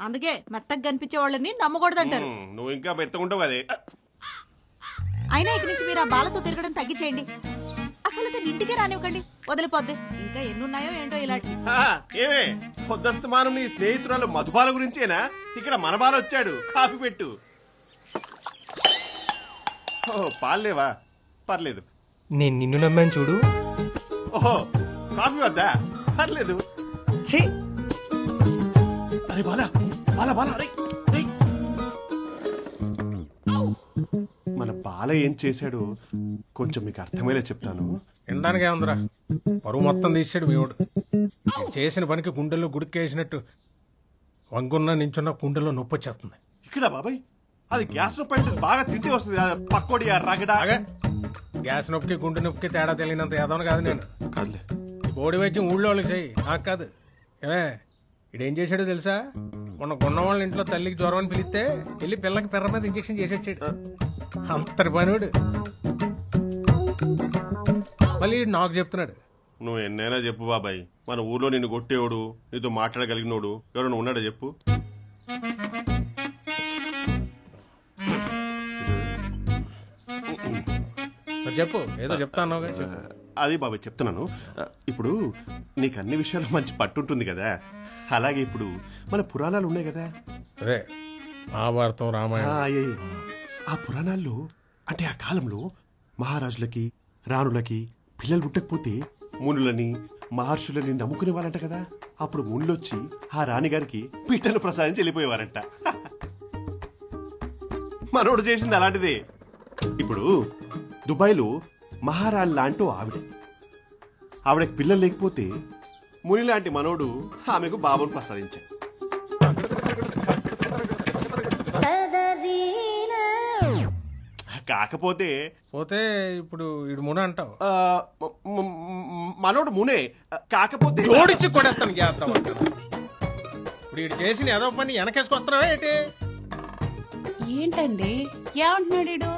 అందుకే మెత్తగా కనిపించే వాళ్ళని నమ్మకూడదంటారు. నువ్వు ఇంకా మెత్తకుంటావు కదే. అయినా ఇక్కడి నుంచి మీరు ఆ బాలతో తిరగడం తగ్గించేయండి. అసలు ఇంటికే రానివ్వకండి, వదిలిపోద్ది. ఇంకా ఎన్నున్నాయో ఏంటో ఇలాంటి. ఏమే పొద్దస్తమానం నీ స్నేహితురాలు మధుబాల గురించేనా? ఇక్కడ మన బాల వచ్చాడు, కాఫీ పెట్టు. పాలేవా? పర్లేదు. నేను నిన్ను నమ్మాను చూడు. ఓహో, కాఫీ వద్దా? పర్లేదు. అరే బాలా బాలా బాలా, మన బాల ఏం చేశాడు కొంచెం మీకు అర్థమయ్యేలా చెప్తాను. వినడానికే ఉందిరా, పరువు మొత్తం తీసాడు మీవాడు. చేసిన పనికి గుండెల్లో గుడికేసినట్టు వంగున్న నించున్న గుండెల్లో నొప్పి వచ్చేస్తుంది. ఇక్కడ బాబాయ్ అది గ్యాస్ నొప్పి అంటే బాగా తింటే వస్తుంది. పక్కోడి రగడా. గ్యాస్ నొప్పికి గుండె నొప్పికి తేడా తెలియనంత ఏదోని కాదు నేను. కాదులే, ఈ బోడి వైద్యం ఊళ్ళో వాళ్ళకి చెయ్యి, నాకు కాదు. ఏమే ఇడేం చేశాడో తెలుసా? మొన్న గున్న వాళ్ళ ఇంట్లో తల్లికి జ్వరం అని పిలిస్తే వెళ్ళి పిల్లకి పెర్ర మీద ఇంజక్షన్ చేసేచ్చాడు. అంతటి పనివాడు మళ్ళీ నాకు చెప్తున్నాడు. నువ్వు ఎన్నైనా చెప్పు బాబాయ్, మన ఊర్లో నిన్ను కొట్టేవాడు, నీతో మాట్లాడగలిగినోడు ఎవరైనా ఉన్నాడా చెప్పు. చెప్పు, ఏదో చెప్తాను. అది బాబాయ్ చెప్తున్నాను. ఇప్పుడు నీకు అన్ని విషయాలు మంచి పట్టుంటుంది కదా, అలాగే ఇప్పుడు మన పురాణాలు ఉన్నాయి కదా, అదే మహాభారతం రామాయణం. ఆ పురాణాల్లో అంటే ఆ కాలంలో మహారాజులకి రాణులకి పిల్లలు పుట్టకపోతే మునులని మహర్షులని నమ్ముకునే వాళ్ళంట కదా. అప్పుడు మునులొచ్చి ఆ రాణిగారికి పిట్టలు ప్రసాదించి వెళ్ళిపోయేవారంట. మనోడు చేసింది అలాంటిదే. ఇప్పుడు దుబాయ్లో మహారాణి లాంటి ఆవిడకి పిల్లలు లేకపోతే ముని లాంటి మనోడు ఆమెకు బాబును ప్రసాదించాడు. కాకపోతే పోతే ఇప్పుడు ఇడు మున అంటావు. మనోడు మునే, కాకపోతే జోడించి కొడేస్తాను జాగ్రత్త. ఇప్పుడు ఇటు చేసిన ఏదో పని వెనకేసుకొస్తున్నావా ఏంటి? ఏంటండి ఏమంటున్నాడు?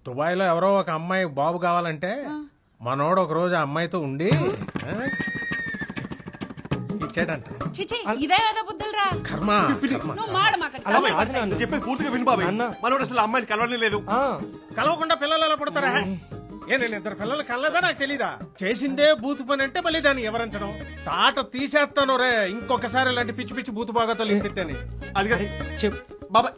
దుబాయ్ లో ఎవరో ఒక అమ్మాయి బాబు కావాలంటే మనోడు ఒక రోజు ఆ అమ్మాయితో ఉండి ఇచ్చాడంట. చెప్పే పూర్తిగా విను బాబాయ్, మనోడు అసలు అమ్మాయిని కలవడం లేదు. కలవకుండా పిల్లలు ఎలా పుడతారా? నేను ఇద్దరు పిల్లలు కలలేదా నాకు తెలీదా? చేసిందే బూతు పని అంటే మళ్ళీ దాన్ని ఎవరించడం. తాట తీసేస్తాను రే ఇంకొకసారి ఇలాంటి పిచ్చి పిచ్చి బూతు బాగాతో ఇంపిద్దని. అది చెప్పు బాబాయ్,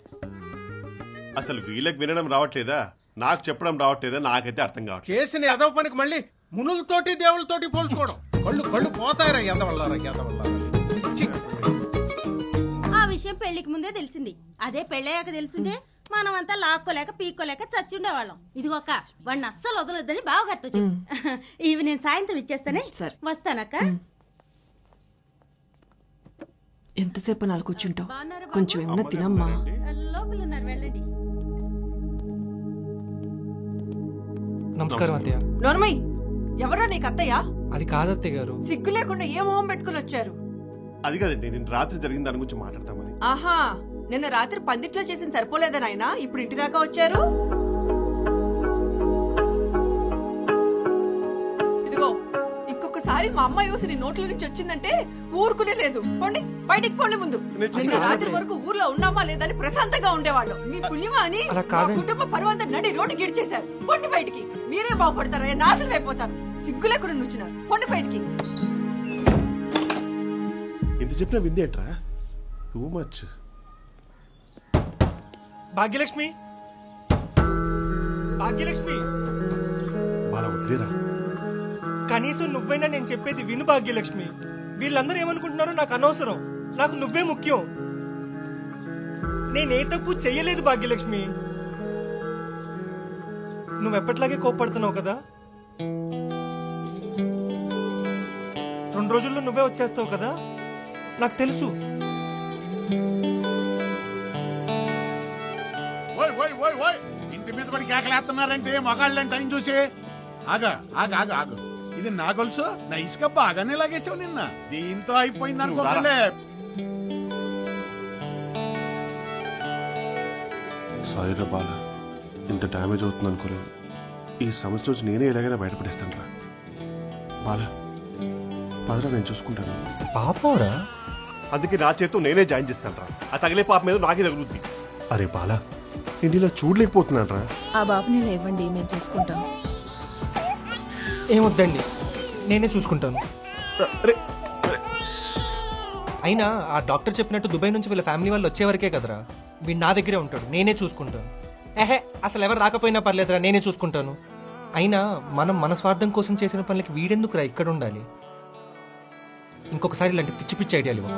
అసలు వీళ్ళకి వినడం రావట్లేదా, నాకు చెప్పడం రావట్లేదా? నాకైతే అర్థం కావట్లేదు. చేసిన ఎదవ పనికి మళ్ళీ మునులతోటి దేవుళ్ళతోటి పోల్చుకోవడం. కళ్ళు పోతాయరా ఎదవల్లారా ఎదవల్లారా. ఆ విషయం పెళ్లికి ముందే తెలిసింది. అదే పెళ్ళయ్యాక తెలిసిందే మనమంతా లాక్కోలేక పీక్కోలేక చచ్చుండేవాళ్ళం. ఇదిగోక వాడిని అస్సలు వదలొద్దని బాగా కట్టొచ్చు. ఇవి నేను సాయంత్రం ఇచ్చేస్తానే. వస్తానక్క. ఎంతసేపు నాలుగు కూర్చుంటావు? కొంచెం ఏమన్నా తినమ్మా. లోపల ఉన్నారు, వెళ్ళండి. నమస్కారం అత్తయ్య. నోర్మయ్, ఎవరో నీకు అత్తయ్య? అది కాదత్తయ్య గారు. సిగ్గు లేకుండా ఏ మొహం పెట్టుకుని వచ్చారు? అది కదండి, నేను రాత్రి జరిగిన దాని గురించి మాట్లాడతామని. ఆహా, నిన్న రాత్రి పందిట్లో చేసిన సరిపోలేదా నాయనా ఇప్పుడు ఇంటి దాకా వచ్చారు? ఇదిగో ఇంకొకసారి మా అమ్మాయి ఊసి నీ నోట్ల నుంచి వచ్చిందంటే ఊరుకునే లేదు. పోండి బయటికి పోండి. ముందు నిన్న రాత్రి వరకు ఊర్లో ఉన్నామా లేదని ప్రశాంతంగా ఉండేవాళ్ళం. మీ పుణ్యమా అని కుటుంబ పరువంతా నడి రోడ్డు గిడిచేశారు. పోండి బయటికి. మీరే బాగుపడతారా? నాశనం అయిపోతారు. సిగ్గు లేకుండా నుంచున్నారు. పోండి బయటికి. ఎంత చెప్పినా విందేంట్రా, టూ మచ్. భాగ్యలక్ష్మి, భాగ్యలక్ష్మి, బాగా వదిలేరా. కనీసం నువ్వైనా నేను చెప్పేది విను భాగ్యలక్ష్మి. వీళ్ళందరూ ఏమనుకుంటున్నారో నాకు అనవసరం. నాకు నువ్వే ముఖ్యం. నేనే తప్పు చెయ్యలేదు భాగ్యలక్ష్మి. నువ్వెప్పట్లాగే కోప్పడుతున్నావు కదా. 2 రోజుల్లో నువ్వే వచ్చేస్తావు కదా, నాకు తెలుసు. ఇంటి మీద పడి కేకలేస్తున్నారంటే మగాళ్ళని టైం చూసి ఆగా ఆగా ఆగా ఆగు. ఇది నా గొలుసు నైస్ గా బాగానే లాగేసావు. నిన్న దీంతో అయిపోయింది అనుకోలే. సారీ రా బాల, ఇంత డ్యామేజ్ అవుతుంది అనుకోలేదు. ఈ సమస్య నుంచి నేనే ఎలాగైనా బయటపడేస్తాను రా. బాల పదరా, నేను చూసుకుంటాను. పాపరా అందుకే నా చేతితో నేనే జాయిన్ చేస్తాను రా. ఆ తగిలే పాప మీద నాకే తగులుద్ది. అరే బాలా, నేను ఇలా చూడలేకపోతున్నాను రా. ఆ బాబుని లేవండి, మేము చూసుకుంటాం. ఏమొద్దండి, నేనే చూసుకుంటాను. అయినా ఆ డాక్టర్ చెప్పినట్టు దుబాయ్ నుంచి వీళ్ళ ఫ్యామిలీ వాళ్ళు వచ్చే వరకే కదరా, వీడు నా దగ్గరే ఉంటాడు, నేనే చూసుకుంటాను. అసలు ఎవరు రాకపోయినా పర్లేదురా, నేనే చూసుకుంటాను. అయినా మనం మన స్వార్థం కోసం చేసిన పనులకి వీడెందుకురా ఇక్కడ ఉండాలి? ఇంకొకసారి ఇలాంటి పిచ్చి పిచ్చి ఐడియాలు ఇవ్వ.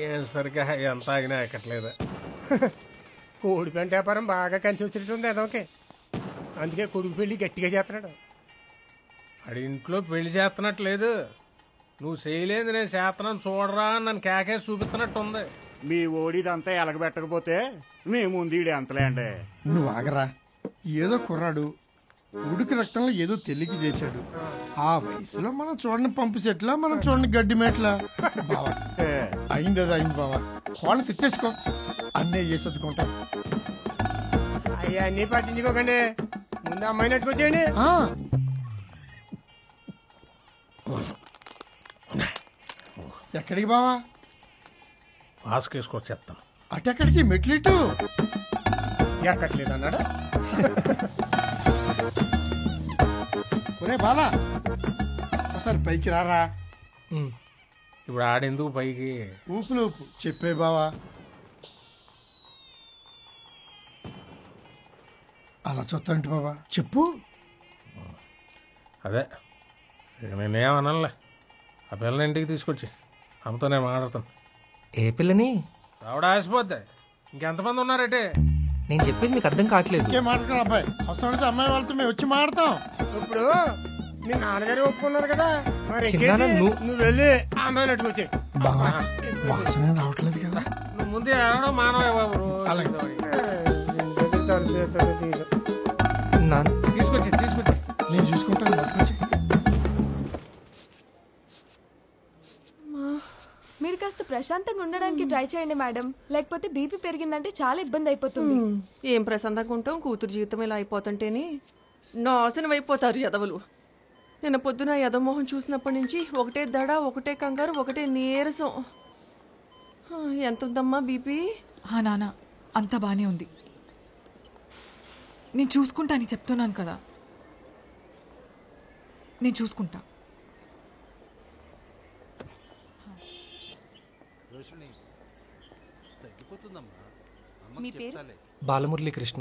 ఏం సరిగా ఎంత ఆగినా ఎక్కట్లేదు. కోడి పెంట వ్యాపారం బాగా కలిసి వచ్చినట్టుంది అదొకే. అందుకే కొడుకు పెళ్లి గట్టిగా చేస్తున్నాడు. ఆడి ఇంట్లో పెళ్లి చేస్తున్నట్లేదు, నువ్వు చేయలేదు నేను చేస్తున్నాను చూడరా అని నన్ను కేకేసి చూపిస్తున్నట్టు ఉంది. మీ ఓడిదంతా ఎలగబెట్టకపోతే మీ ముందు ఈడే అంతలేండి. నువ్వు ఆగరా. ఏదో కుర్రాడు ఉడికి రక్తంలో ఏదో తెలియకి చేశాడు. ఆ వయసులో మనం చూడని పంపు చెట్ల, మనం చూడని గడ్డి మేట్ల. బావా అయింది అది అయింది బావా, వాళ్ళని తెచ్చేసుకో, అన్నీ చేసేదుకుంటా. అయ్యా అన్నీ పట్టించుకోకండి, ముందు అమ్మాయిని అట్టుకొచ్చేయండి. ఎక్కడికి బావా? పాస్ కేసుకొచ్చేస్తాను. అటెక్కడికి? మెట్లిట్టు ఎక్కట్లేదు అన్నాడు. ఒరే బాలా, ఒకసారి పైకి రారా. ఇప్పుడు ఆడెందుకు పైకి? ఊపులు ఊపు చెప్పే బావా. అలా చూస్తాంటి బాబా, చెప్పు. అదే నేనేమనలే, ఆ పిల్లని ఇంటికి తీసుకొచ్చి అమ్మతో నేను మాట్లాడతాను. ఏ పిల్లని? ఆవిడ ఆసిపోద్ది. ఇంకెంతమంది ఉన్నారంటే? నేను చెప్పేది మీకు అర్థం కావట్లేదు. ఇంకేం మాట్లాడు అబ్బాయి, అవసరమైతే అమ్మాయి వాళ్ళతో మేము వచ్చి మాడతాం. ఇప్పుడు మీ నాన్నగారు ఒప్పుకున్నారు కదా, మరి చిన్నాన్న, నువ్వు వెళ్ళి ఆ అమ్మాయిని అట్టుకొచ్చే. బావా వాసన రావట్లేదు కదా. నువ్వు ముందే అనడం మానవే బాబు. అలాగే. తీసుకొచ్చి నేను చూసుకుంటాను. మీరు కాస్త ప్రశాంతంగా ఉండడానికి ట్రై చేయండి మేడం, లేకపోతే బీపీ పెరిగిందంటే చాలా ఇబ్బంది అయిపోతుంది. ఏం ప్రశాంతంగా ఉంటాం, కూతురు జీవితం ఇలా అయిపోతుంటేనే నాశనం అయిపోతారు ఎదవలు. నిన్న పొద్దున యదమోహం చూసినప్పటి నుంచి ఒకటే దడ, ఒకటే కంగారు, ఒకటే నీరసం. ఎంత ఉందమ్మా బీపీ? నాన్న అంత బానే ఉంది, నేను చూసుకుంటా అని చెప్తున్నాను కదా, నేను చూసుకుంటా. మీ పేరు? బాలమురళీ కృష్ణ.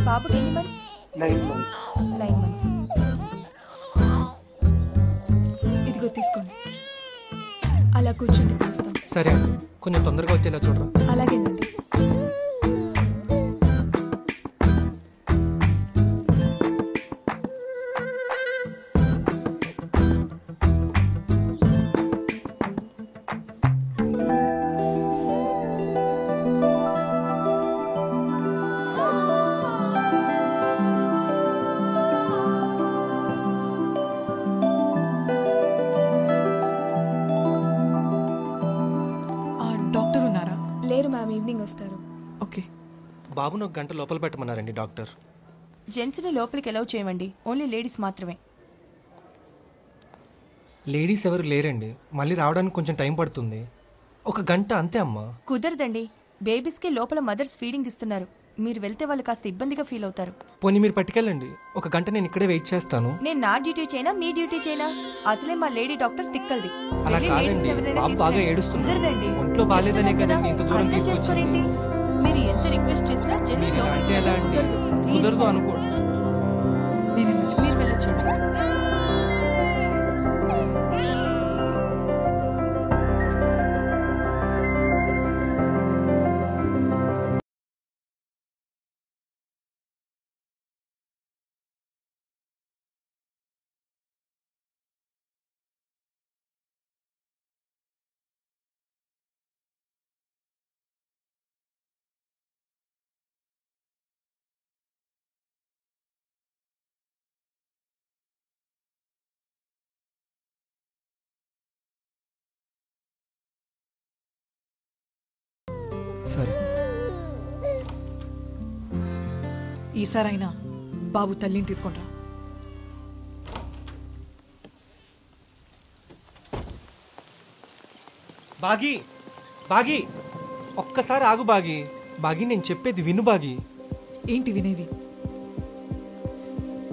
బాబుకి ఎన్ని మంత్స్? 9 మంత్స్. ఇదిగో తీసుకోండి, అలా కూర్చోండి చూస్తాం. సరే, కొంచెం తొందరగా వచ్చేలా చూడరా. అలాగేనండి. లేరు మ్యామ్, ఈవినింగ్ వస్తారు. ఓకే. బాబును ఒక గంట లోపల పెట్టమన్నారండి డాక్టర్. జెంట్స్ని లోపలికి ఎలవ్ చేయమండి, ఓన్లీ లేడీస్ మాత్రమే. లేడీస్ ఎవరు లేరండి, మళ్ళీ రావడానికి కొంచెం టైం పడుతుంది. ఒక గంట అంతే అమ్మా. కుదరదండి, బేబీస్కి లోపల మదర్స్ ఫీడింగ్ ఇస్తున్నారు. మీరు వెళ్తే వాళ్ళు కాస్త ఇబ్బందిగా ఫీల్ అవుతారు. పోనీ మీరు పట్టుకెళ్ళండి, ఒక గంట నేను ఇక్కడే వెయిట్ చేస్తాను. నేను నా డ్యూటీ చేయనా మీ డ్యూటీ చేయనా? అసలే మా లేడీ డాక్టర్ తిక్కల్ది. అలా కాదండి, బాబు బాగా ఏడుస్తున్నాడు, ఒంట్లో బాగాలేదనే కదండి ఇంత దూరం తీసుకొచ్చింది. మీరు ఎంత రిక్వెస్ట్ చేసినా జెంట్స్ అంటే ఎలా అండి, కుదరదు అనుకో. మీరు వెళ్ళొచ్చు. సరే, ఈసారైనా బాబు తల్లిని తీసుకుంటా. బాగి బాగి ఒక్కసారి ఆగు బాగి. బాగి నేను చెప్పేది విను బాగి. ఏంటి వినేది?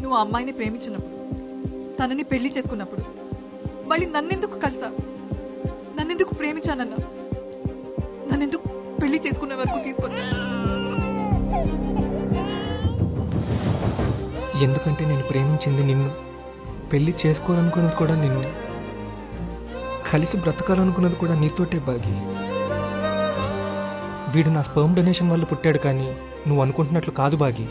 నువ్వు ఆ అమ్మాయిని ప్రేమించినప్పుడు, తనని పెళ్లి చేసుకున్నప్పుడు, మళ్ళీ నన్నెందుకు కలిసా? నన్నెందుకు ప్రేమించానన్నా? నన్నెందుకు పెళ్లి చేసుకునే వరకు తీసుకొచ్చా? ఎందుకంటే నేను ప్రేమించింది నిన్ను, పెళ్లి చేసుకోవాలనుకున్నది కూడా నిన్ను, కలిసి బ్రతకాలనుకున్నది కూడా నీతోటే బాగి. వీడు నా స్పర్మ్ డొనేషన్ వల్ల పుట్టాడు కానీ నువ్వు అనుకుంటున్నట్లు కాదు బాగి.